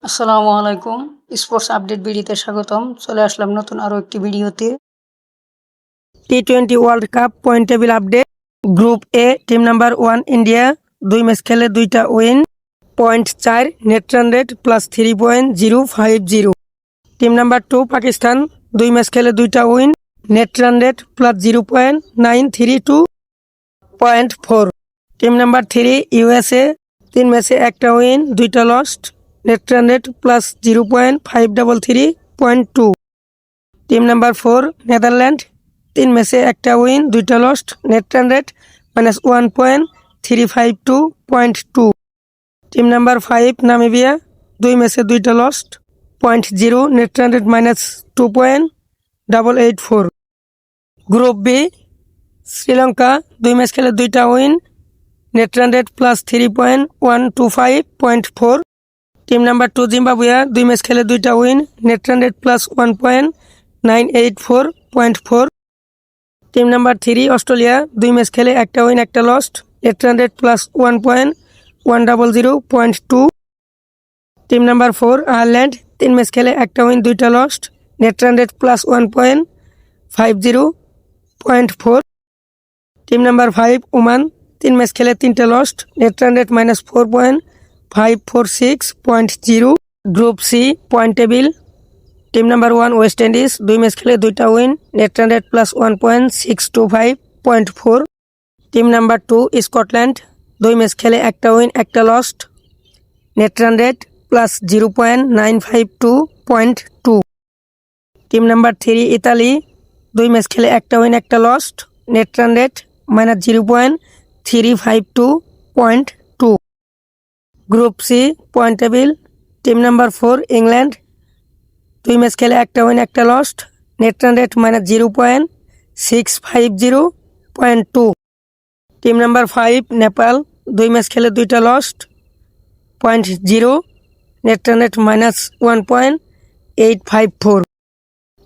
আসসালামু আলাইকুম। Sports update ভিডিওতে স্বাগতম। চলে আসলাম নতুন আরও একটি ভিডিওতে। টি-20 world cup point table update. Group A team number 1 India 2 match খেলে 2টা win, point 4, net run rate +3.050। Team number 2 Pakistan 2 match খেলে 2টা win, net run rate +0.932, point 4। Team number 3 USA 3 ম্যাচে 1টা উইন 2টা lost, net run rate +0.533, point 2। Team number 4 Netherland 3 ম্যাচে 1টা win 2টা lost, net run rate -1.352, point 2। Team number 5 Namibia 2 ম্যাচে 2টা lost, point 0, net run rate -2.884। Group B Sri Lanka 2 match খেলে 2টা win, net run rate +3.125, point 4। Team number 2 Zimbabwe 2 match খেলে 2টা win, net run rate +1.984, point 4। Team number 3 Australia 2 match খেলে 1টা win 1টা lost, net run rate +1.100, point 2। Team number 4 Ireland 3 match খেলে 1টা win 2টা lost, net run rate +1.50, point 4। Team number 5 Oman 3 match খেলে 3টা lost, net run rate -4.546, point 0। Group C point table. Team number 1 West Indies 2 match খেলে 2টা win, net run rate +1.625, point 4। Team number 2 Scotland 2 match খেলে 1টা win 1টা lost, net run rate +0.952, point 2। Team number 3 Italy 2 match খেলে 1টা win 1টা lost, net run rate -0.352, point 2। Group C point table. Team number 4 England 2 match খেলে 1টা win 1টা lost, net run rate -0.650, point 2। Team number 5 Nepal 2 match খেলে 2টা lost, point 0, net run rate -1.854।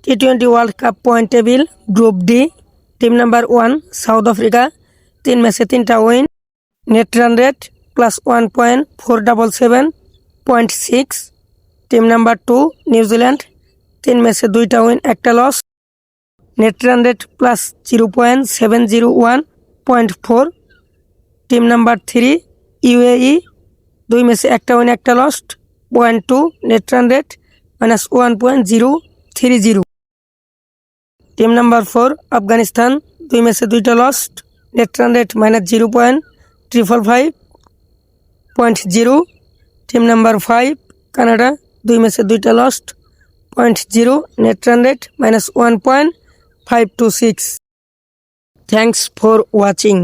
টি-20 world cup point table. Group D team number 1 South Africa 3 ম্যাচে 3টা win, net run rate +1.477, point 6। Team number 2 New Zealand 3 ম্যাচে 2টা win 1টা loss, net run rate +0.701, point 4। Team number 3 UAE 2 ম্যাচে 1টা win 1টা lost, point 2, net run rate -1.030। Team number 4 Afghanistan 2 ম্যাচে 2টা lost, net run rate -0.355, point 0। Team number 5 Canada 2 ম্যাচে 2টা lost, point 0, net run rate -1.526। Thanks for watching.